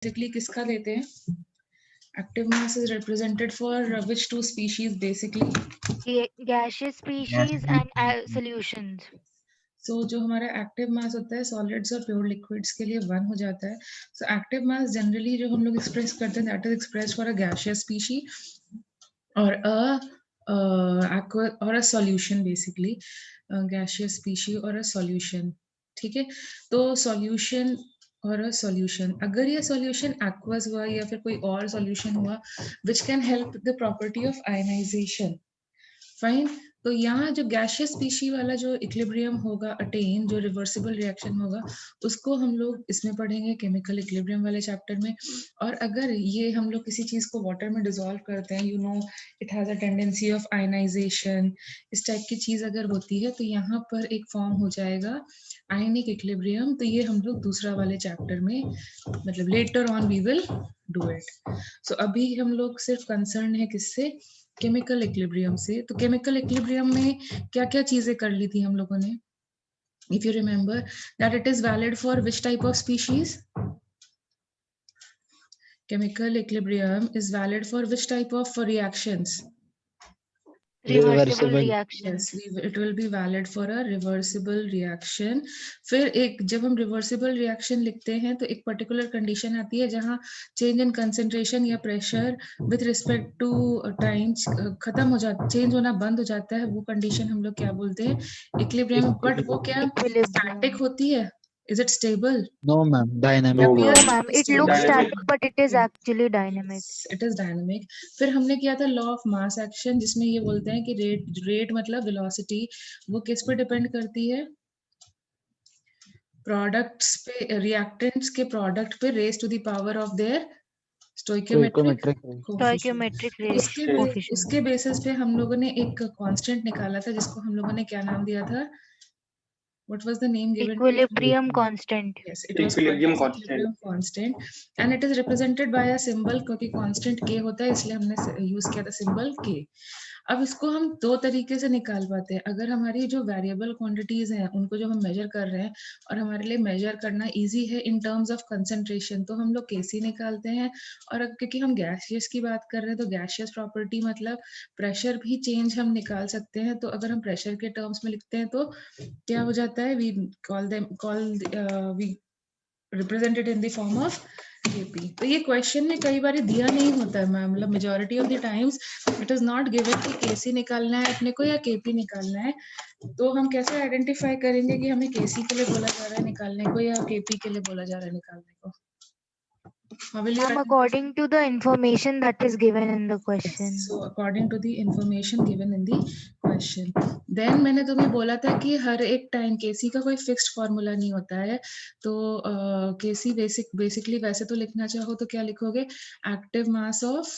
Basically किसका लेते हैं? Active mass is represented for which two species basically? gaseous species and solutions. So जो हमारा एक्टिव मास होता है सॉलिड्स और प्योर लिक्विड्स के लिए 1 हो जाता है. सो एक्टिव मास जनरली जो हम लोग एक्सप्रेस करते हैं that is express for a gaseous species और a solution basically gaseous species और अ सॉल्यूशन. ठीक है, तो सॉल्यूशन और अ सॉल्यूशन, अगर ये सॉल्यूशन एक्वस हुआ या फिर कोई और सॉल्यूशन हुआ which can help the property of ionization. Fine. तो यहाँ जो गैसियस स्पीशी वाला जो इक्विलिब्रियम होगा अटेन, जो रिवर्सिबल रिएक्शन होगा, उसको हम लोग इसमें पढ़ेंगे केमिकल इक्विलिब्रियम वाले चैप्टर में. और अगर ये हम लोग किसी चीज को वाटर में डिसॉल्व करते हैं, you know it has a tendency of ionization, इस टाइप की चीज अगर होती है तो यहाँ पर एक फॉर्म हो जाएगा आयनिक इक्विलिब्रियम. तो ये हम लोग दूसरा वाले चैप्टर में, मतलब later on we will do it. So अभी हम लोग सिर्फ कंसर्न है किससे? केमिकल इक्विलिब्रियम से. तो केमिकल इक्विलिब्रियम में क्या क्या चीजें कर ली थी हम लोगों ने? If you remember that it is valid for which type of species? Chemical equilibrium is valid for which type of reactions? Reversible Reversible. reactions. Yes, it will be valid for a reversible reaction. फिर एक जब हम reversible reaction लिखते हैं तो एक particular condition आती है जहाँ change in concentration या pressure with respect to time खत्म हो जाता, change होना बंद हो जाता है, वो condition हम लोग क्या बोलते हैं? Equilibrium. But वो क्या Equilibrium. static होती है? Is it stable? No, ma'am. Dynamic. No, No, ma'am. ma'am. It looks static, but it is actually dynamic. It is dynamic. फिर हमने किया था लॉ ऑफ मास एक्शन, जिसमें ये बोलते हैं कि रेट मतलब वेलोसिटी, वो किस पे डिपेंड करती है? प्रोडक्ट्स पे, रिएक्टेंट्स के प्रोडक्ट पे raise to the power of their stoichiometric Stoichiometric coefficient. उसके बेसिस पे हम लोगों ने एक कांस्टेंट निकाला था जिसको हम लोगों ने क्या नाम दिया था? What was the name given to it? Equilibrium constant. Yes, it was Equilibrium called equilibrium constant, and it is represented by a symbol, क्योंकि constant k होता है इसलिए हमने यूज किया था सिंबल k. अब इसको हम दो तरीके से निकाल पाते हैं. अगर हमारी जो वेरिएबल क्वांटिटीज हैं उनको जो हम मेजर कर रहे हैं और हमारे लिए मेजर करना इजी है इन टर्म्स ऑफ कंसंट्रेशन, तो हम लोग kc निकालते हैं. और क्योंकि हम गैसियस की बात कर रहे हैं तो गैसियस प्रॉपर्टी मतलब प्रेशर भी चेंज हम निकाल सकते हैं. तो अगर हम प्रेशर के टर्म्स में लिखते हैं तो क्या हो जाता है? We we represented in the form of Kp. तो ये क्वेश्चन में कई बार दिया नहीं होता है मैम, मतलब majority of the times it is not given कि केसी निकालना है अपने को या केपी निकालना है. तो हम कैसे आइडेंटिफाई करेंगे कि हमें केसी के लिए बोला जा रहा है निकालने को या केपी के लिए बोला जा रहा है निकालने को? How will you According to the information that is given in the question. So according to the information given in the question. Then मैंने तुम्हें बोला था कि हर एक टाइम केसी का कोई फिक्स्ड फॉर्मूला नहीं होता है. तो केसी बेसिकली वैसे तो लिखना चाहो तो क्या लिखोगे? Active mass of,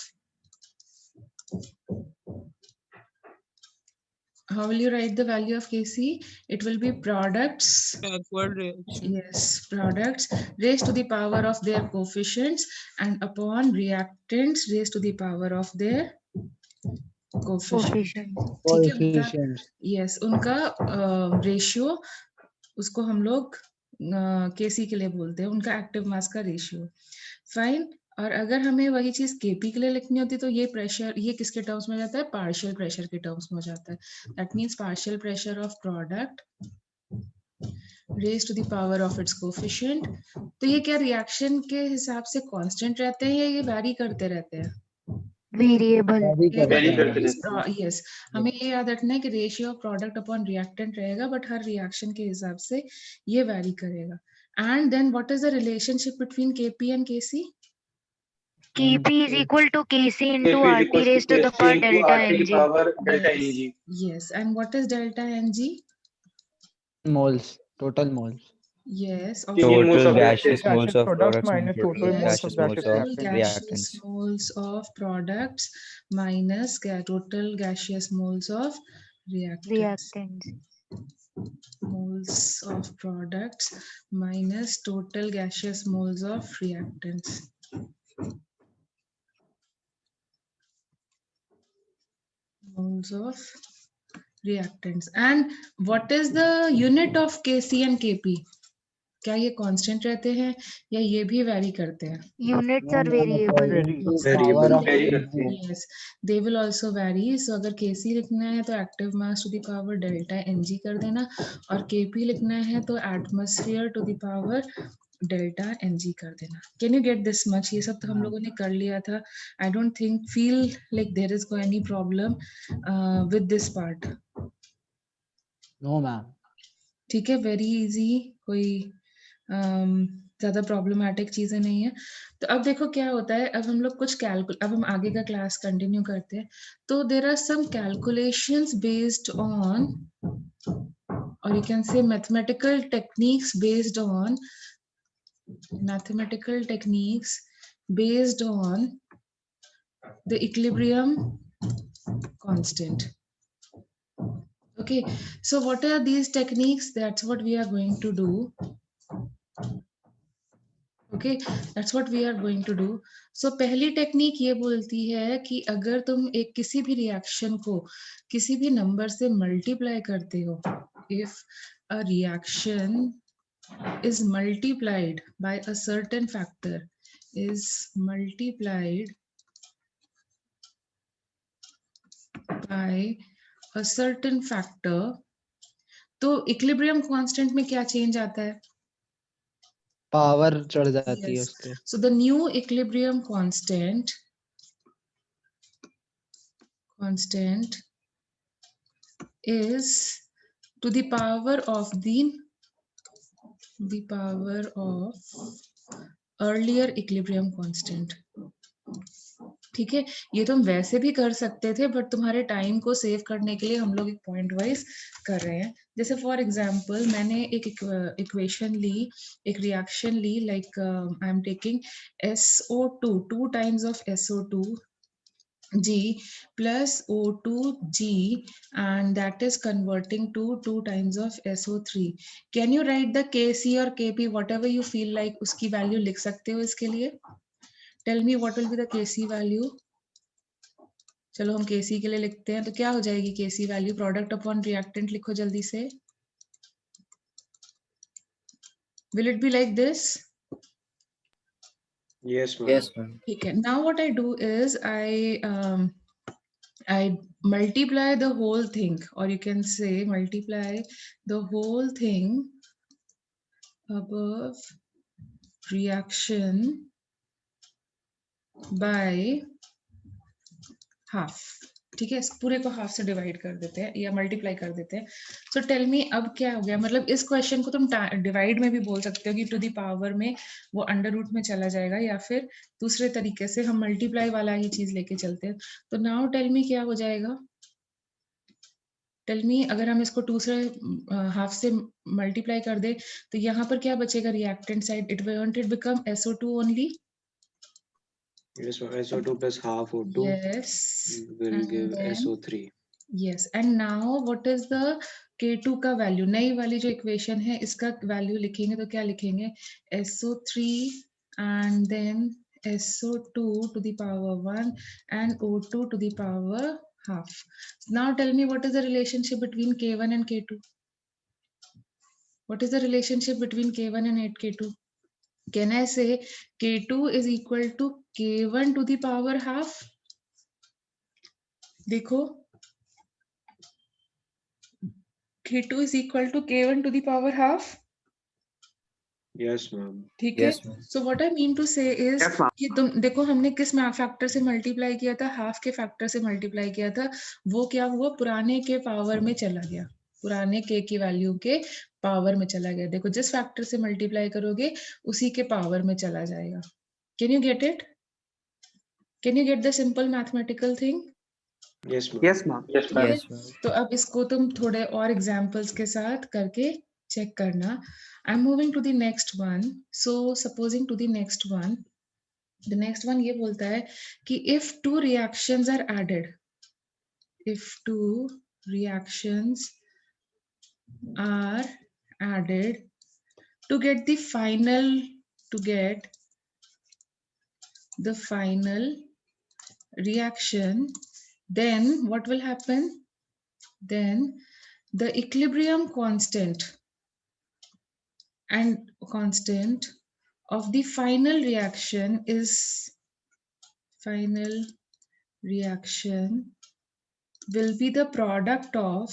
how will you write the value of kc? It will be products, backward reaction. yes, products raised to the power of their coefficients and upon reactants raised to the power of their coefficient. ठीक है, Coefficients. Yes, उनका ratio, उसको हम लोग केसी के लिए बोलते हैं, उनका एक्टिव मास का रेशियो. फाइन. और अगर हमें वही चीज केपी के लिए लिखनी होती तो ये प्रेशर, ये किसके टर्म्स में जाता है? पार्शियल प्रेशर के टर्म्स में हो जाता है. That means partial pressure of product raise to the power of its coefficient. तो ये क्या रिएक्शन के हिसाब से कांस्टेंट रहते हैं या ये वैरी करते रहते हैं? Variable. यस, हमें ये याद रखना है कि ratio of product upon reactant रहेगा, बट हर रिएक्शन के हिसाब से ये वैरी करेगा. And then what is the relationship between Kp and Kc? Kp is equal to Kc into RT raised to the power delta Mg. Yes, and what is delta Mg? Moles. Total moles. Yes, of Total gaseous moles of products products minus total gaseous moles of gaseous reactants. moles of products minus total gaseous moles of reactants. Moles of products minus total gaseous moles of reactants. Moles of reactants. And what is the unit of Kc and Kp? क्या ये constant रहते हैं या ये भी very करते हैं? Units No, are ma'am, variable. according to Variable. power of Vary kg. करते हैं. Yes, they will also vary. So अगर Kc लिखना है तो active mass to the power delta Ng कर देना, और Kp लिखना है तो atmosphere to the power delta Ng कर देना. Can you get this much? ये सब तो हम लोगों ने कर लिया था. I don't feel like there is any problem with this part. No, ma'am. ठीक है, वेरी इजी, कोई ज्यादा प्रॉब्लमेटिक चीजें नहीं है. तो अब देखो क्या होता है, अब हम लोग कुछ अब हम आगे का क्लास कंटिन्यू करते हैं. तो there are some calculations based on, और you can say mathematical techniques based on the equilibrium constant. Okay, so what are these techniques? That's what we are going to do. Okay, that's what we are going to do. So पहली technique ये बोलती है कि अगर तुम एक किसी भी रिएक्शन को किसी भी नंबर से मल्टीप्लाई करते हो, if a reaction is multiplied by a certain factor, is multiplied by a certain factor, तो इक्विलिब्रियम कांस्टेंट में क्या चेंज आता है? पावर चढ़ जाती है Yes. उसके. So the new equilibrium constant is to the power of earlier equilibrium constant. ठीक है, ये तुम वैसे भी कर सकते थे, बट तुम्हारे टाइम को सेव करने के लिए हम लोग एक पॉइंट वाइज कर रहे हैं. जैसे फॉर एग्जांपल मैंने एक इक्वेशन ली, एक रिएक्शन ली, like I am taking SO2, 2 times of SO2G plus O2G, and that is converting to 2 times of SO3. Can you write the Kc or Kp, whatever you feel like, उसकी value लिख सकते हो इसके लिए? Tell me what will be the Kc value. चलो हम Kc के लिए लिखते हैं, तो क्या हो जाएगी Kc value? Product upon reactant लिखो जल्दी से. Will it be like this? Yes, ma'am. Yes, ma'am. ठीक है. Now what I do is I multiply the whole thing, or you can say multiply the whole thing above reaction by half. ठीक है, इस पूरे को half से divide कर देते हैं या मल्टीप्लाई कर देते हैं. सो टेल मी अब क्या हो गया, मतलब इस क्वेश्चन को तुम डिवाइड में भी बोल सकते हो कि टू द पावर में वो अंडर रूट में चला जाएगा, या फिर दूसरे तरीके से हम मल्टीप्लाई वाला ही चीज लेके चलते हैं. तो नाउ टेल मी क्या हो जाएगा. टेल मी, अगर हम इसको 2 से हाफ से मल्टीप्लाई कर दे तो यहाँ पर क्या बचेगा reactant side? It become SO2 only. Yes, ma'am. SO2 plus half O2 Yes. will And give then- SO3. Yes, and now what is the K2 का वैल्यू? नई वाली जो इक्वेशन है इसका वैल्यू लिखेंगे तो क्या लिखेंगे? SO3 and then SO2 to the power 1 and O2 to the power half. Now tell me what is the relationship between K1 and K2? What is the relationship between K1 and K2? Can I say K2 is equal to K1 to the power half? देखो, K2 is equal to K1 to the power half. Yes, ma'am. ठीक है. Yes, ma'am. So what I mean to say is कि तुम देखो हमने किस factor से multiply किया था? हाफ के फैक्टर से मल्टीप्लाई किया था. वो क्या हुआ? पुराने के पावर में चला गया, पुराने के की वैल्यू के पावर में चला गया. देखो जिस फैक्टर से मल्टीप्लाई करोगे उसी के पावर में चला जाएगा. Can you get it? Can you get the simple mathematical thing? Yes, ma'am. Yes, ma'am. ठीक है. Yes, ma'am. तो अब इसको तुम थोड़े और एग्जाम्पल्स के साथ करके चेक करना. I am moving to the next one. So supposing to the next one, the next one ये बोलता है कि इफ 2 reactions are added, if 2 reactions are added to get the final reaction, then what will happen? Then the equilibrium constant, and constant of the final reaction will be the product of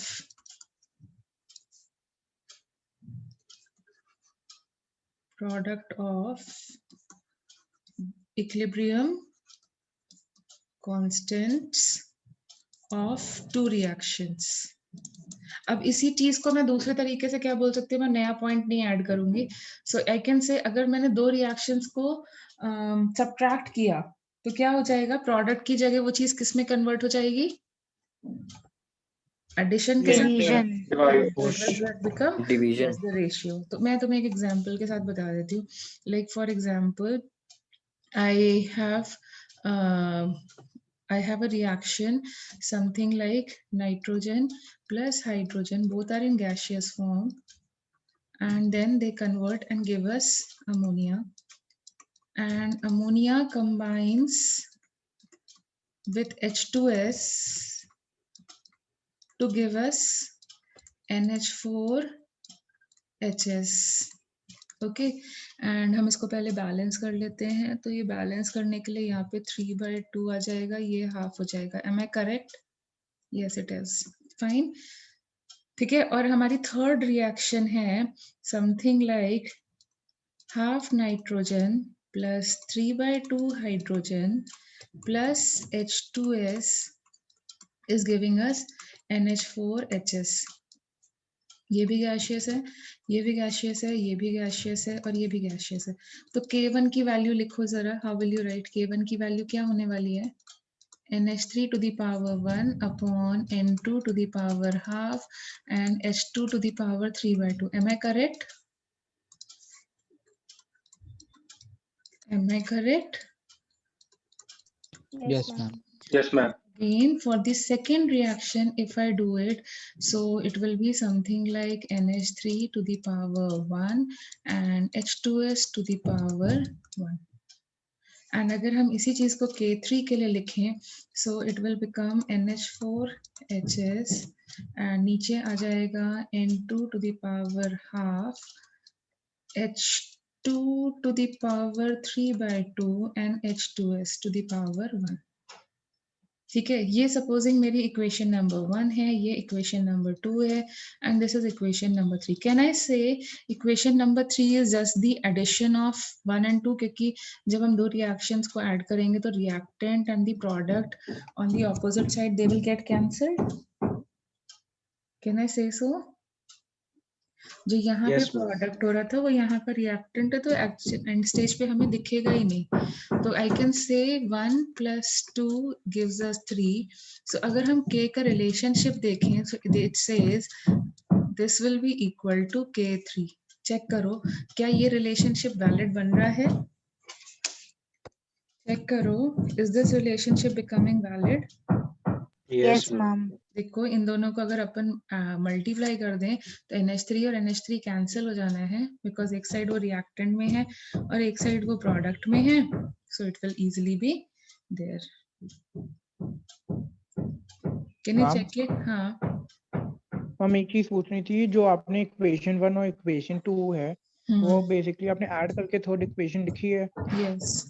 equilibrium constants of two reactions. अब इसी चीज को मैं दूसरे तरीके से क्या बोल सकती हूँ, मैं नया पॉइंट नहीं ऐड करूंगी. सो आई कैन से अगर मैंने दो रिएक्शंस को सब्ट्रैक्ट किया तो क्या हो जाएगा, प्रोडक्ट की जगह वो चीज किस में कन्वर्ट हो जाएगी, एडिशन के साथ Division. Become Division. The ratio. तो मैं तुम्हें एक एग्जांपल के साथ बता देती हूँ. Like for example I have a reaction something like nitrogen plus hydrogen, both are in gaseous form, and then they convert and give us ammonia, and ammonia combines with H2S to give us NH4HS. Okay, and हम इसको पहले balance कर लेते हैं. तो ये balance करने के लिए यहाँ पे 3/2 आ जाएगा, ये हाफ हो जाएगा. Am I correct? Yes it is fine. ठीक है, और हमारी थर्ड रिएक्शन है something like half nitrogen plus 3/2 hydrogen plus H2S is giving us NH4HS. ये भी गैशियस है, ये भी गैशियस है, ये भी गैशियस है और ये भी गैशियस है. तो K1 की वैल्यू लिखो जरा. How will you right K1 की वैल्यू? क्या होने वाली है? NH3 to the power 1 upon N2 to the power half and H2 to the power 3/2. Am I correct? Am I correct? Yes, ma'am. Yes, ma'am. Again, for the second reaction, if I do it, so it will be something like NH3 to the power 1 and H2S to the power 1. And अगर हम इसी चीज को K3 के लिए लिखें, so it will become NH4HS and नीचे आ जाएगा N2 to the power half, H2 to the power 3/2 and H2S to the power 1. ठीक है, ये सपोजिंग मेरी इक्वेशन नंबर 1 है, ये इक्वेशन नंबर 2 है, and this is equation number 3. Can I say equation number 3 is just the addition of 1 and 2, क्योंकि जब हम दो रिएक्शंस को ऐड करेंगे तो reactant and the product on the opposite side they will get cancelled. Can I से सो? जो यहाँ Yes, पे ma'am. प्रोडक्ट हो रहा था वो यहाँ पर रिएक्टेंट है, तो एंड स्टेज पे हमें दिखेगा ही नहीं. तो I can say 1 + 2 gives us 3. सो अगर हम K का रिलेशनशिप देखें, so it says this will be equal to K3. Check करो क्या ये रिलेशनशिप वैलिड बन रहा है. चेक करो, is this relationship becoming valid? Yes, ma'am. देखो इन दोनों को अगर अपन मल्टीप्लाई कर दें तो NH3 और NH3 कैंसिल हो जाना है, बिकॉज एक साइड वो रिएक्टेंट में है और एक साइड वो प्रोडक्ट में है. So it will easily be there. Can you Ma'am? Check it? हाँ. हम एक चीज पूछनी थी, जो आपने इक्वेशन 1 और इक्वेशन 2 है वो बेसिकली आपने ऐड करके थर्ड इक्वेशन लिखी है. Yes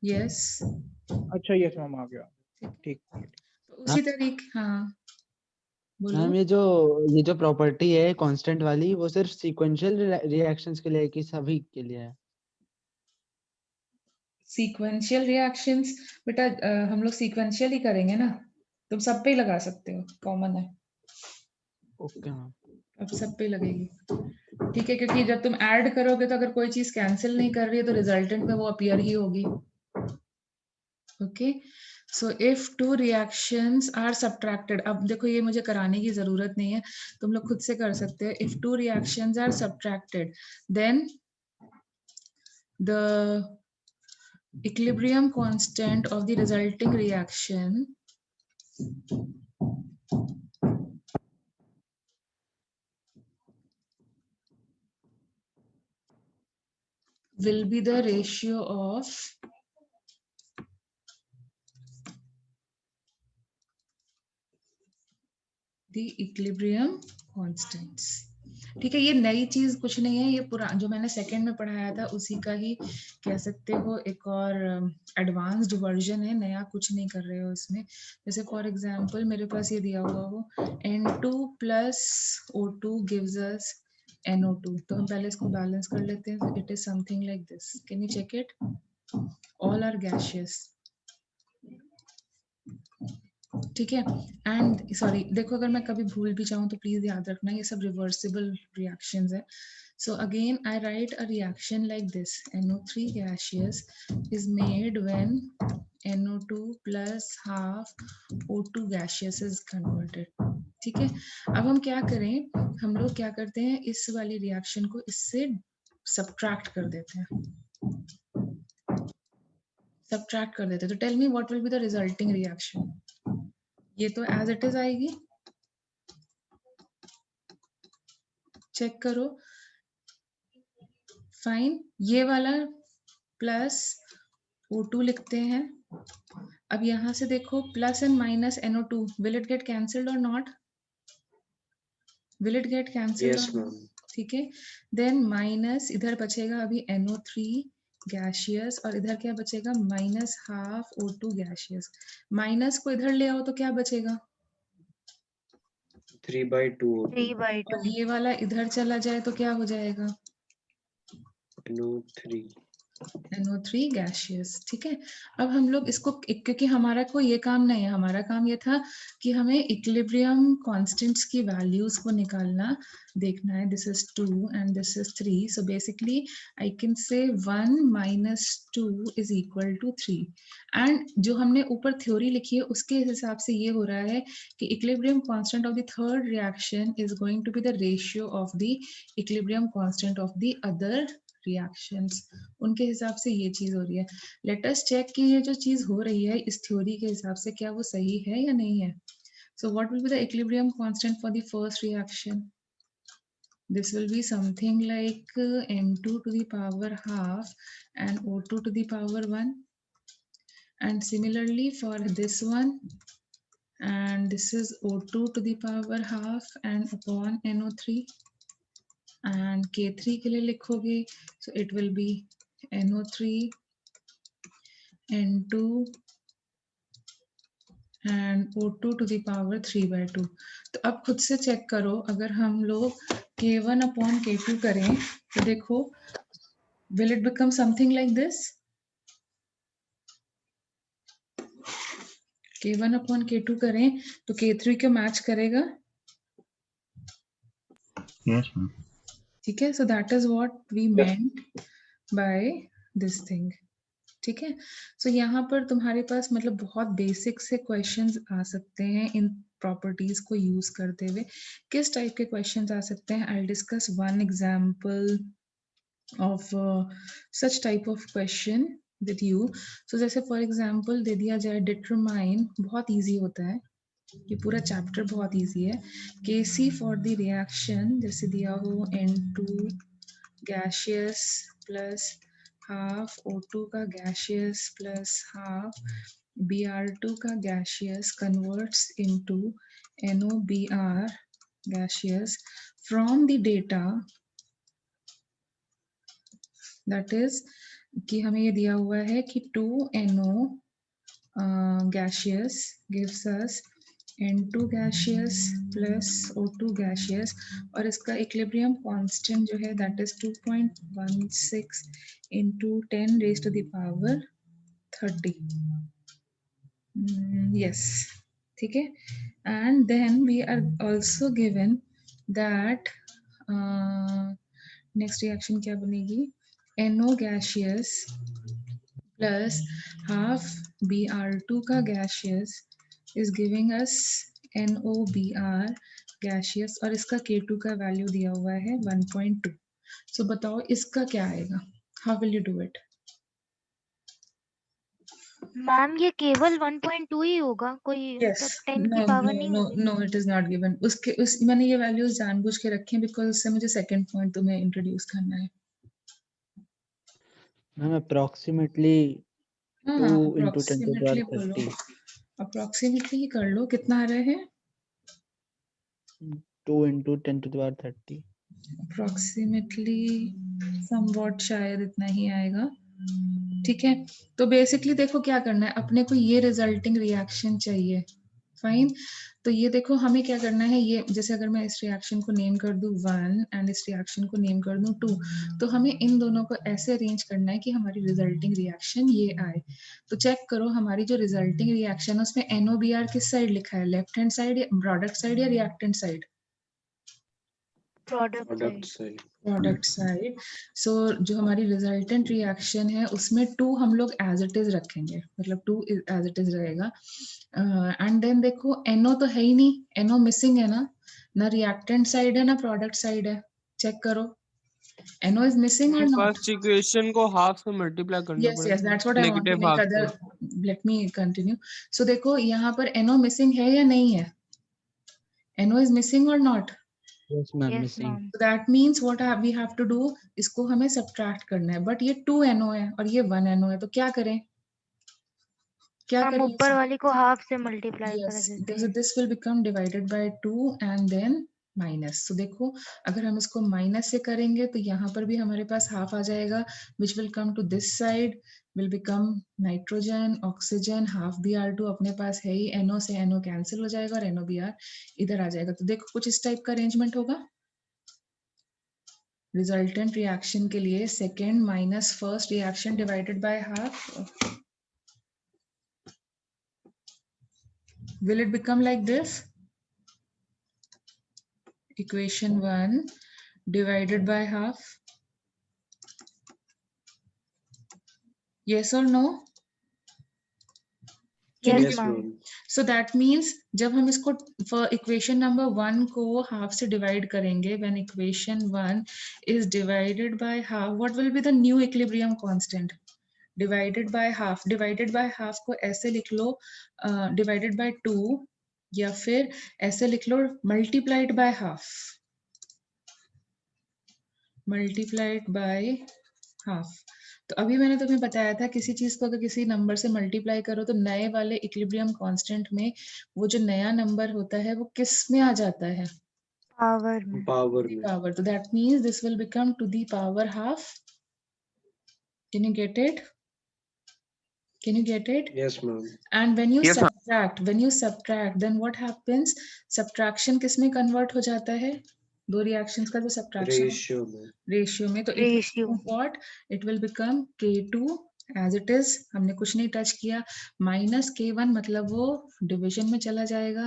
yes. अच्छा, यस मैम, आ गया. ठीक. तो उसी तरीके, हाँ बोलो. मैम ये जो प्रॉपर्टी है कांस्टेंट वाली, वो सिर्फ सीक्वेंशियल रिएक्शंस के लिए है कि सभी के लिए है? सीक्वेंशियल रिएक्शंस बेटा हम लोग सीक्वेंशियल ही करेंगे ना, तुम सब पे ही लगा सकते हो, कॉमन है. Okay ma'am. अब सब पे लगेगी. ठीक है, क्योंकि जब तुम ऐड करोगे तो अगर कोई चीज कैंसिल नहीं कर रही है तो रिजल्टेंट में वो अपीयर ही होगी. Okay, so if two reactions are subtracted, अब देखो ये मुझे कराने की जरूरत नहीं है, तुम लोग खुद से कर सकते हो. If two reactions are subtracted then the equilibrium constant of the resulting reaction will be the ratio of the equilibrium constants. ठीक है, ये नई चीज कुछ नहीं है, ये पुराना जो मैंने सेकंड में पढ़ाया था उसी का ही कह सकते हो एक और एडवांस्ड वर्जन है, नया कुछ नहीं कर रहे हो इसमें। जैसे फॉर एग्जांपल मेरे पास ये दिया हुआ हो N2 plus O2 gives us NO2, तो हम पहले इसको बैलेंस कर लेते हैं। It is something like this, can you check it? All are gaseous, ठीक है। एंड सॉरी, देखो अगर मैं कभी भूल भी जाऊं तो प्लीज याद रखना, ये सब रिवर्सिबल रिएक्शंस है। So again I right a reaction like this, NO3 gaseous is made when NO2 plus half O2 gaseous is converted, ठीक है। अब हम क्या करें, हम लोग क्या करते हैं, इस वाली रिएक्शन को इससे सब्ट्रैक्ट कर देते हैं, सब्ट्रैक्ट कर देते हैं। तो tell me what will be the resulting reaction? ये तो एज इट इज आएगी, चेक करो, फाइन। ये वाला प्लस O2 लिखते हैं। अब यहां से देखो plus and minus NO2, will it get cancelled or not? Will it get cancelled Yes, और ma'am. नॉट? ठीक है, देन माइनस इधर बचेगा अभी NO3 गैशियस, और इधर क्या बचेगा, minus half O2 gaseous. Minus को इधर ले आओ तो क्या बचेगा, 3/2 O2. 3/2 और ये वाला इधर चला जाए तो क्या हो जाएगा, NO3. NO3 गैशियस, ठीक है। अब हम लोग इसको, क्योंकि हमारा कोई ये काम नहीं है, हमारा काम ये था कि हमें इक्विलिब्रियम कांस्टेंट्स की वैल्यूज को निकालना, देखना है। This is 2 and this is 3, so basically I can say 1 minus 2 is equal to 3। And जो हमने ऊपर थ्योरी लिखी है उसके हिसाब से ये हो रहा है कि equilibrium constant of the third reaction is going to be the ratio of the equilibrium constant of the other reactions, उनके हिसाब से ये चीज हो रही है। लेट अस चेक कि ये जो चीज हो रही है इस थ्योरी के हिसाब से क्या वो सही है या नहीं है। So what will be the equilibrium constant for the first reaction? This will be something like N2 to the power half and O2 to the power 1, and similarly for this one, and this is O2 to the power half and upon NO3, and K3 के लिए लिखोगे, so it will be NO3 N2 and O2 to the power 3/2। तो अब खुद से check करो, अगर हम लोग K1 upon K2 करें तो देखो will it become something like this? K1 upon K2 करें तो K3 को मैच करेगा, Yes, ma'am. ठीक है। So that is what we meant by this thing, ठीक है। सो यहाँ पर तुम्हारे पास मतलब बहुत बेसिक से क्वेश्चंस आ सकते हैं इन प्रॉपर्टीज को यूज करते हुए। किस टाइप के क्वेश्चंस आ सकते हैं, I will discuss one example of such type of question with you. So जैसे फॉर एग्जांपल दे दिया जाए डिटरमाइन, बहुत इजी होता है, ये पूरा चैप्टर बहुत इजी है। Kc फॉर द रिएक्शन जैसे दिया हो N2 gaseous plus half O2 का गैशियस प्लस हाफ Br2 का gaseous converts into NOBr gaseous from the data, that is कि हमें ये दिया हुआ है कि 2NO gaseous gives us N2 gaseous plus O2 gaseous, और इसका इक्विलिब्रियम कांस्टेंट जो है that is 2.16 into 10 raised to the power 30। yes, ठीक है। and then we are also given that next reaction क्या बनेगी, NO gaseous plus half Br2 का gaseous is giving us NOBr gaseous, और इसका K2 का वैल्यू दिया हुआ है 1.2। सो बताओ इसका क्या आएगा, how will you do it? Ma'am ये केवल 1.2 ही होगा, कोई यस, मतलब 10 नो की पावर नो नहीं नो होगी? No, it is not given. उसके उस मैंने ये वैल्यूज जानबूझ के रखे हैं बिकॉज उससे मुझे सेकंड पॉइंट तुम्हें इंट्रोड्यूस करना है। मैम अप्रोक्सीमेटली हाँ 2 हाँ, into 10 to the approximately power बोलो, 30, अप्रोक्सीमेटली ही कर लो। कितना आ रहा है? 2 into 10 to the power 30। Approximately somewhat शायद इतना ही आएगा। ठीक है, तो बेसिकली देखो क्या करना है, अपने को ये रिजल्टिंग रिएक्शन चाहिए। फाइन, तो ये देखो हमें क्या करना है, ये जैसे अगर मैं इस रिएक्शन को नेम कर दूं 1 एंड इस रिएक्शन को नेम कर दूं 2, तो हमें इन दोनों को ऐसे अरेंज करना है कि हमारी रिजल्टिंग रिएक्शन ये आए। तो चेक करो हमारी जो रिजल्टिंग रिएक्शन है उसमें NOBR किस साइड लिखा है, लेफ्ट हैंड साइड या प्रोडक्ट साइड या reactant side? Product Product side. side. Product side. So जो हमारी रिजल्टेंट रिएक्शन है उसमें 2 हम लोग एज इट इज रखेंगे, मतलब 2 एज इट इज रहेगा। एंड देन देखो NO तो है ही नहीं, NO मिसिंग है ना रिएक्टेंट साइड है ना प्रोडक्ट साइड है, चेक करो NO इज मिसिंग और नॉट? फर्स्ट इक्वेशन को हाफ से मल्टीप्लाई करना yes पड़ेगा, that's what I want to negative make half other, से। let me continue। so देखो यहाँ पर NO मिसिंग है या नहीं है, NO is missing or not? Yes, ma'am, yes missing. Ma'am. So that means what we have to do, इसको हमें सब्ट्रैक्ट करना है, बट ये 2 NO है और ये 1 NO है, तो क्या करें, क्या हम करें ऊपर वाली को हाफ से मल्टीप्लाई कर yes देते हैं। this will become divided by 2 and then minus. so देखो अगर हम इसको माइनस से करेंगे तो यहाँ पर भी हमारे पास हाफ आ जाएगा, which will come to this side will become nitrogen oxygen, half Br2 अपने पास है ही, NO से NO कैंसिल हो जाएगा और NOBr इधर आ जाएगा। तो देखो कुछ इस टाइप का अरेंजमेंट होगा रिजल्टेंट रिएक्शन के लिए, second minus first reaction divided by half, will it become like this, equation 1 divided by half, yes or no? Can you yes Yes, ma'am. ma'am. so that means जब हम इसको equation number 1 को half से divide करेंगे, when equation 1 is divided by half, what will be the new equilibrium constant? Divided by half, divided by half को ऐसे लिख लो divided by 2, या फिर ऐसे लिख लो multiplied by half, multiplied by half. तो अभी मैंने तुम्हें बताया था किसी चीज को अगर किसी नंबर से मल्टीप्लाई करो तो नए वाले इक्विलिब्रियम कांस्टेंट में वो जो नया नंबर होता है वो किस में आ जाता है, पावर में। Power में. पावर। तो that means this will become to the power half. Can you get it, can you get it? Yes, ma'am. And when you Yes, ma'am. subtract, then what happens? Subtraction किस में convert हो जाता है? दो reactions का जो subtraction Ratio में. ratio में, तो it will ratio. become what? It will become K2 as it is, हमने कुछ नहीं टच किया, minus K1 मतलब वो division में चला जाएगा,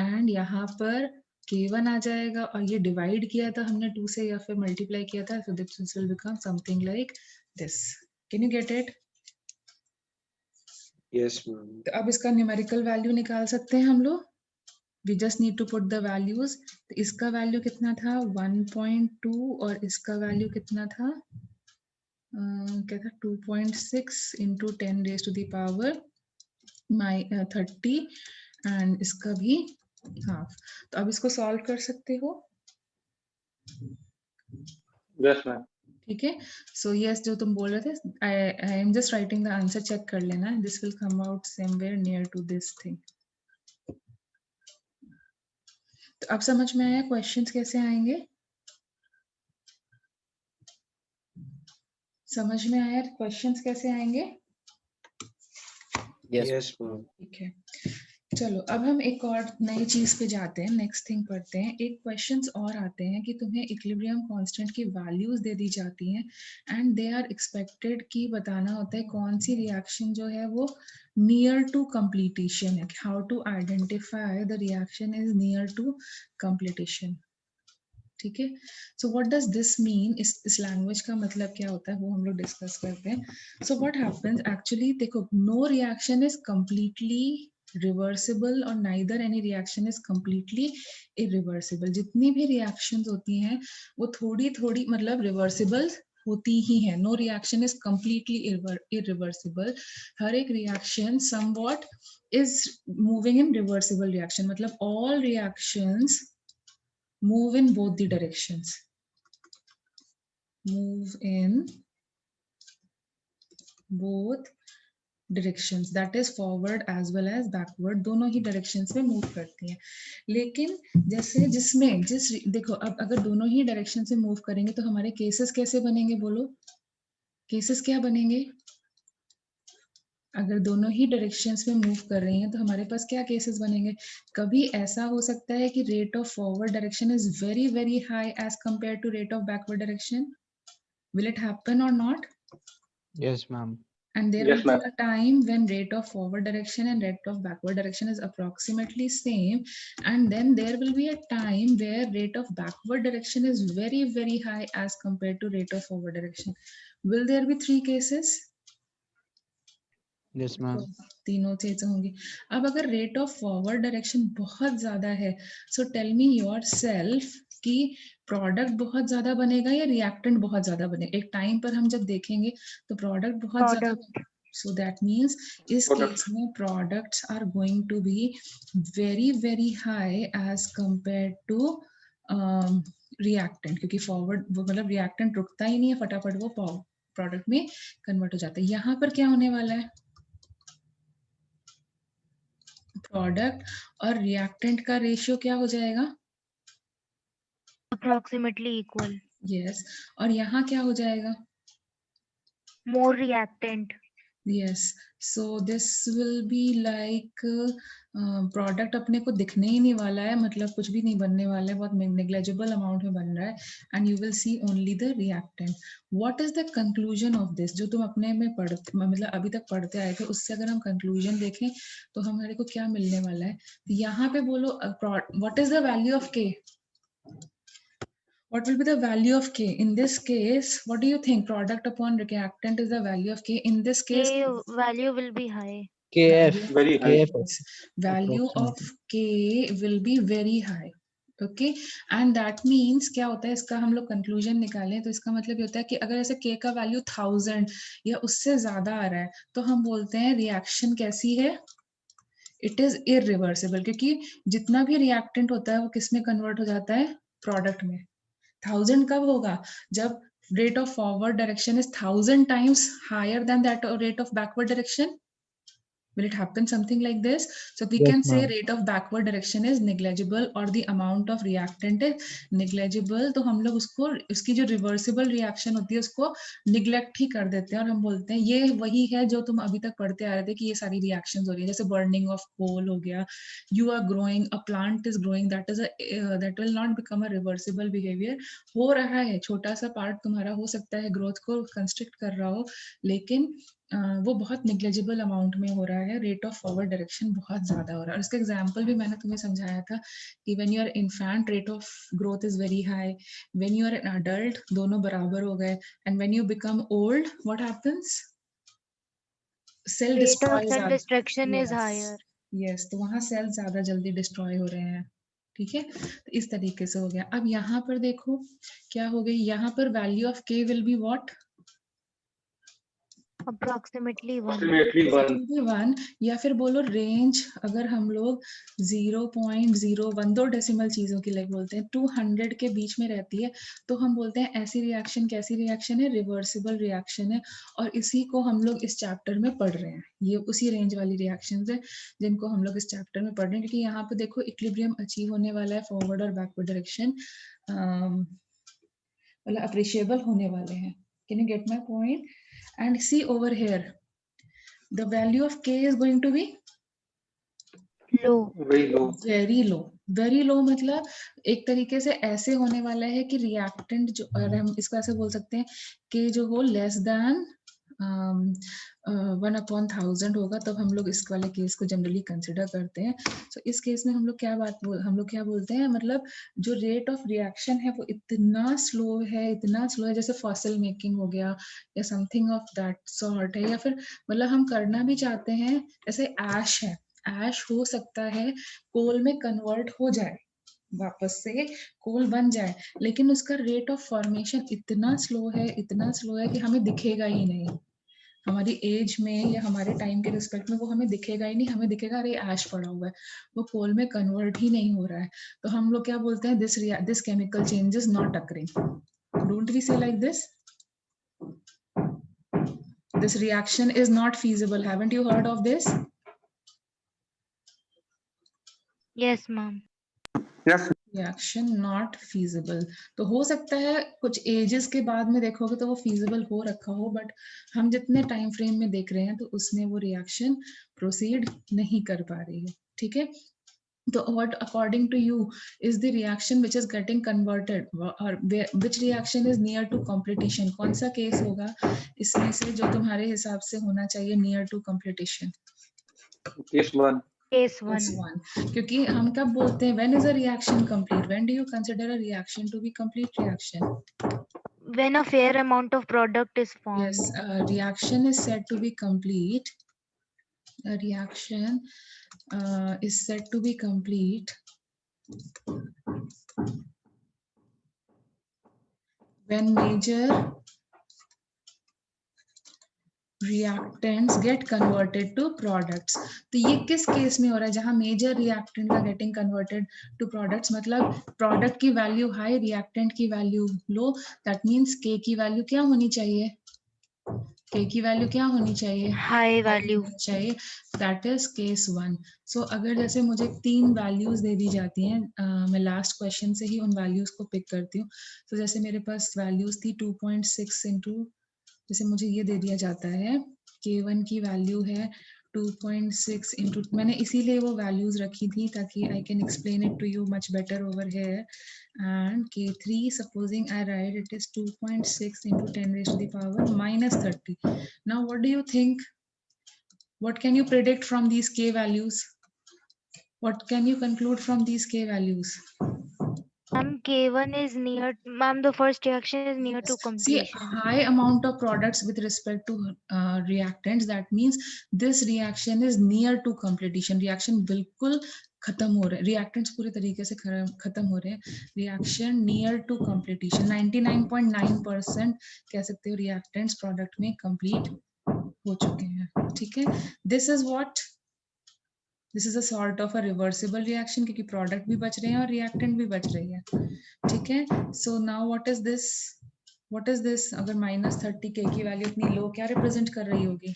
and यहाँ पर K1 आ जाएगा, और ये divide किया था हमने 2 से या फिर multiply किया था, so this will become something like this. Can you get it? Yes, ma'am. तो अब इसका न्यूमेरिकल वैल्यू निकाल सकते हैं हम लोग, we just need to put the values. तो इसका वैल्यू कितना था 1.2 और इसका वैल्यू कितना था क्या था 2.6 into 10 raise to the power 30 and इसका भी हाफ। तो अब इसको सॉल्व कर सकते हो? Yes ma'am. ठीक है, सो यस जो तुम बोल रहे थे, I am just writing the answer, check कर लेना, this will come out somewhere near to this thing. तो अब समझ में आया क्वेश्चंस कैसे आएंगे, समझ में आया क्वेश्चंस कैसे आएंगे? Yes, ma'am. ठीक है, चलो अब हम एक और नई चीज पे जाते हैं, नेक्स्ट थिंग पढ़ते हैं। एक क्वेश्चंस और आते हैं कि तुम्हें इक्विलिब्रियम कांस्टेंट की वैल्यूज दे दी जाती हैं एंड दे आर एक्सपेक्टेड की बताना होता है कौन सी रिएक्शन जो है वो नियर टू कंप्लीटेशन है, how to identify the reaction is near to completion. ठीक है, so what does this mean, इस लैंग्वेज का मतलब क्या होता है वो हम लोग डिस्कस करते हैं। सो व्हाट हैपेंस एक्चुअली, देखो no reaction is completely reversible और neither any reaction is completely irreversible. जितनी भी रिएक्शंस होती हैं वो थोड़ी थोड़ी मतलब रिवर्सिबल होती ही है, no reaction is completely irreversible. हर एक reaction somewhat is moving in reversible reaction, मतलब all reactions move in both the directions, move in both directions, that is forward as well as backward, दोनों ही directions में move करती है। लेकिन जैसे देखो, अब अगर दोनों ही डायरेक्शन से मूव करेंगे तो हमारे केसेस कैसे बनेंगे, बोलो केसेस क्या बनेंगे? अगर दोनों ही डायरेक्शंस में मूव कर रही हैं तो हमारे पास क्या केसेस बनेंगे? कभी ऐसा हो सकता है कि rate of forward direction is very very high as compare to rate of backward direction. Will it happen or not? Yes, ma'am. And there will be a time when rate of forward direction and rate of backward direction is approximately same, and then there will be a time where rate of backward direction is very very high as compared to rate of forward direction. Will there be 3 cases? Yes, ma'am. तीनों चीजें होंगी। अब अगर rate of forward direction बहुत ज्यादा है, so tell me yourself कि product बहुत ज्यादा बनेगा या रिएक्टेंट बहुत ज्यादा बनेगा? एक टाइम पर हम जब देखेंगे तो प्रोडक्ट बहुत ज्यादा, so that means इस केस में products are going to be very very high as compared to reactant, क्योंकि फॉरवर्ड वो मतलब रिएक्टेंट रुकता ही नहीं है, फटाफट वो प्रोडक्ट में कन्वर्ट हो जाता है। यहाँ पर क्या होने वाला है? प्रोडक्ट और रिएक्टेंट का रेशियो क्या हो जाएगा? Approximately equal. यस, और यहाँ क्या हो जाएगा? More reactant. Yes, so this will be like product अपने को दिखने ही नहीं वाला है, मतलब कुछ भी नहीं बनने वाला है, बहुत नेग्लिजिबल अमाउंट में बन रहा है, and you will see only the reactant. What is the conclusion of this? जो तुम अपने में पढ़ते, मतलब अभी तक पढ़ते आए थे, उससे अगर हम कंक्लूजन देखें तो हमारे को क्या मिलने वाला है? यहाँ पे बोलो what is the value of के? What will be the value of K? In this case, what do you think? Product upon reactant is the value of K. In this case, K value will be high. KF. Very high. KF. Value of Approximately. K will be very high. Okay, and that means क्या होता है? इसका हम लोग conclusion निकालें तो इसका मतलब ये होता है कि अगर ऐसे K का वैल्यू 1000 या उससे ज्यादा आ रहा है तो हम बोलते हैं रिएक्शन कैसी है? इट इज इरिवर्सिबल, क्योंकि जितना भी रिएक्टेंट होता है वो किस में कन्वर्ट हो जाता है? प्रोडक्ट में। 1000 कब होगा? जब rate of forward direction is 1000 times higher than that rate of backward direction. Will it happen something like this? So we Yes, can say ma'am. rate of backward direction is negligible or the amount of reactant is negligible. तो हम लोग उसको, उसकी जो reversible reaction होती है उसको neglect ही कर देते हैं और हम बोलते हैं ये वही है जो तुम अभी तक पढ़ते आ रहे थे कि ये सारी reactions हो रही है, जैसे burning of coal हो गया, you are growing, a plant is growing, that will not become a reversible behavior. हो रहा है, छोटा सा part तुम्हारा हो सकता है growth को constrict कर रहा हो, लेकिन वो बहुत नेग्लिजिबल अमाउंट में हो रहा है, रेट ऑफ फॉरवर्ड डायरेक्शन बहुत ज्यादा हो रहा है। और इसका एग्जांपल भी मैंने तुम्हें समझाया था कि when you are infant rate of growth is very high, when you are an adult दोनों बराबर हो गए, and when you become old what happens? Cell destruction is higher. Yes, तो वहां सेल ज्यादा जल्दी डिस्ट्रॉय हो रहे हैं। ठीक है, तो इस तरीके से हो गया। अब यहाँ पर देखो क्या हो गई, यहाँ पर वैल्यू ऑफ के विल बी व्हाट? Approximately 1 या फिर बोलो रेंज, अगर हम लोग 0.01 दो डेसिमल चीजों की लाइक बोलते हैं 200 के बीच में रहती है तो हम बोलते हैं ऐसी रिएक्शन कैसी रिएक्शन है? रिवर्सिबल रिएक्शन है। और इसी को हम लोग इस चैप्टर में पढ़ रहे हैं, ये उसी रेंज वाली रिएक्शंस है जिनको हम लोग इस चैप्टर में पढ़ रहे हैं, क्योंकि यहाँ पे देखो इक्विलिब्रियम अचीव होने वाला है, फॉरवर्ड और बैकवर्ड डायरेक्शन मतलब अप्रिशिएबल होने वाले हैं। Can you gate my point? And see over here, the value of K is going to be low. Very low. very low. Very low मतलब एक तरीके से ऐसे होने वाला है कि रिएक्टेंट जो, अगर हम इसको ऐसे बोल सकते हैं कि जो हो लेस देन 1/1000 होगा, तब हम लोग इस वाले केस को जनरली कंसिडर करते हैं। तो इस केस में हम लोग क्या बोलते हैं, मतलब जो रेट ऑफ रिएक्शन है वो इतना स्लो है, जैसे फॉसिल मेकिंग हो गया या समथिंग ऑफ दैट सॉर्ट है, या फिर मतलब हम करना भी चाहते हैं, जैसे ऐश है, ऐश हो सकता है कोल में कन्वर्ट हो जाए, वापस से कोल बन जाए, लेकिन उसका रेट ऑफ फॉर्मेशन इतना स्लो है कि हमें दिखेगा ही नहीं। हमारी एज में या हमारे टाइम के रिस्पेक्ट में वो हमें दिखेगा ही नहीं, हमें दिखेगा अरे ऐश पड़ा हुआ है, वो कोल में कन्वर्ट ही नहीं हो रहा है। तो हम लोग क्या बोलते हैं, this chemical change is not occurring. Don't we say like this? This reaction is not feasible. Haven't you heard of this? Yes, ma'am. Reaction not feasible. तो हो सकता है कुछ एजेस के बाद में देखोगे तो वो feasible हो रखा हो, बट हम जितने टाइम फ्रेम में देख रहे हैं तो उसमें वो रिएक्शन प्रोसीड नहीं कर पा रही है. ठीक है. तो what according to you is the reaction which is getting converted, or which reaction is near to completion? कौन सा केस होगा इसमें से जो तुम्हारे हिसाब से होना चाहिए near to completion? Case one. Case one. क्योंकि हम कब बोलते हैं when is a reaction complete? When do you consider a reaction to be complete reaction? When a fair amount of product is formed. Yes, a reaction is said to be complete. A reaction is said to be complete when major reactants get converted to products. तो ये किस case में हो रहा है जहां major reactant का getting converted two products? मतलब प्रोडक्ट की वैल्यू हाई, रिएक्टेंट की वैल्यू लो. दैट मींस के की वैल्यू क्या होनी चाहिए? के की वैल्यू क्या होनी चाहिए? हाई वैल्यू चाहिए. That is case one. So अगर जैसे मुझे 3 वैल्यूज दे दी जाती हैं, मैं लास्ट क्वेश्चन से ही उन वैल्यूज को पिक करती हूँ. तो जैसे मेरे पास वैल्यूज थी 2.6 इंटू, जैसे मुझे ये दे दिया जाता है K1 की वैल्यू है 2.6 इंटू, मैंने इसीलिए वो वैल्यूज रखी थी ताकि I can explain it to you much better over here. And K3, supposing I write it is 2.6 into 10 raised to the power minus 30. Now what do you think? What can you predict from these K values? What can you conclude from these K values? Ma'am, K1 is near, ma'am, the first reaction is near to See, completion. high amount of products with respect to reactants, that means this reaction is near to completion. Reaction बिल्कुल खत्म हो रहे हैं, reactants पूरे तरीके से खत्म हो रहे हैं. Reaction near to completion, 99.9% कह सकते हो reactants product में complete हो चुके हैं. ठीक है. This is what, this is a sort of a reversible reaction क्योंकि product भी बच रहे हैं और reactant भी बच रही है. ठीक है. So now what is this? What is this? अगर -30 K की वैल्यू इतनी लो क्या रिप्रेजेंट कर रही होगी?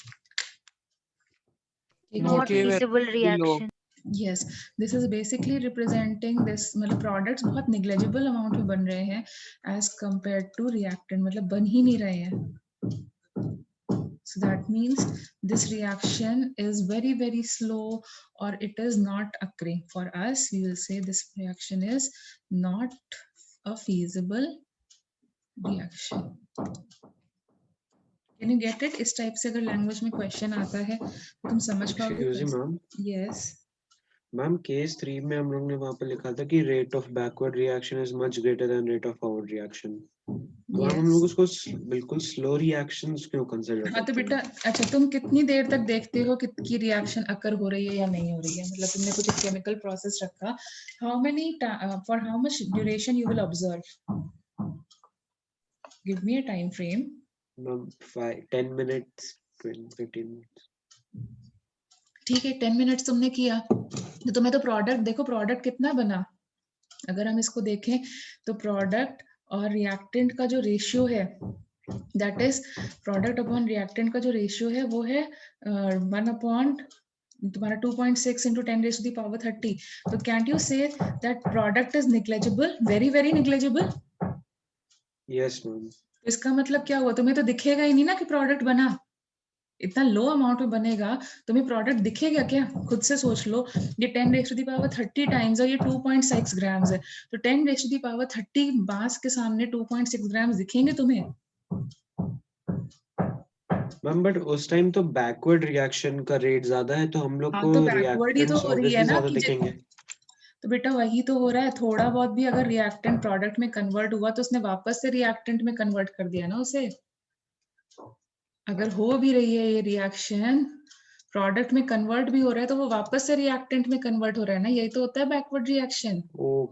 Not K feasible very low. reaction. Yes, this is basically representing this, मतलब products बहुत negligible amount में बन रहे हैं as compared to reactant, मतलब बन ही नहीं रहे हैं. So that means this reaction is very very slow, or it is not occurring. For us, we will say this reaction is not a feasible reaction. Can you get it? इस type से अगर language में question आता है तो तुम समझ पाओगे. Excuse me, ma'am. Yes. Ma'am case 3 में हम लोग ने वहां पे लिखा था कि rate of backward reaction is much greater than rate of forward reaction. तो हम लोग उसको बिल्कुल स्लो रिएक्शंस क्यों कंसीडर हाँ तो करते बेटा, हैं? अच्छा तुम कितनी देर तक देखते हो कि रिएक्शन अकर हो रही है या नहीं हो रही है? मतलब तुमने कुछ केमिकल प्रोसेस रखा, how many for how much duration you will observe? Give me a time frame. Ma'am 10 minutes 15 minutes. ठीक है, 10 मिनट्स तुमने किया तो तुम्हें तो प्रोडक्ट देखो, प्रोडक्ट कितना बना. अगर हम इसको देखें तो प्रोडक्ट और रिएक्टेंट का जो रेशियो है, that is product upon reactant का जो रेशियो है वो है 1 अपॉन तुम्हारा 2.6 into 10 raised to the power 30. तो can't you say that product is negligible, very very negligible? Yes ma'am. इसका मतलब क्या हुआ? तुम्हें तो दिखेगा ही नहीं ना कि प्रोडक्ट बना. इतना लो अमाउंट में बनेगा, तुम्हें प्रोडक्ट दिखेगा क्या? खुद से सोच लो. ये 10 raised to the power 30 times और ये 2.6 ग्राम्स है, तो 10 raised to the power 30 मास के सामने 2.6 ग्राम्स दिखेंगे तुम्हें? मैम बट उस टाइम तो बैकवर्ड रिएक्शन का रेट ज्यादा है तो हम लोग हाँ, को तो बैकवर्ड ही तो रिएक्टेंट्स हो रही है ऑब्वियसली ना ज्यादा कि दिखेंगे. तो बेटा वही तो हो रहा है. थोड़ा बहुत भी अगर रिएक्टेंट प्रोडक्ट में कन्वर्ट हुआ तो उसने वापस से रिएक्टेंट में कन्वर्ट कर दिया ना उसे. अगर हो भी रही है ये रिएक्शन, प्रोडक्ट में कन्वर्ट भी हो रहा है तो वो वापस से रिएक्टेंट में कन्वर्ट हो रहा है ना. यही तो होता है बैकवर्ड रिएक्शन. ओ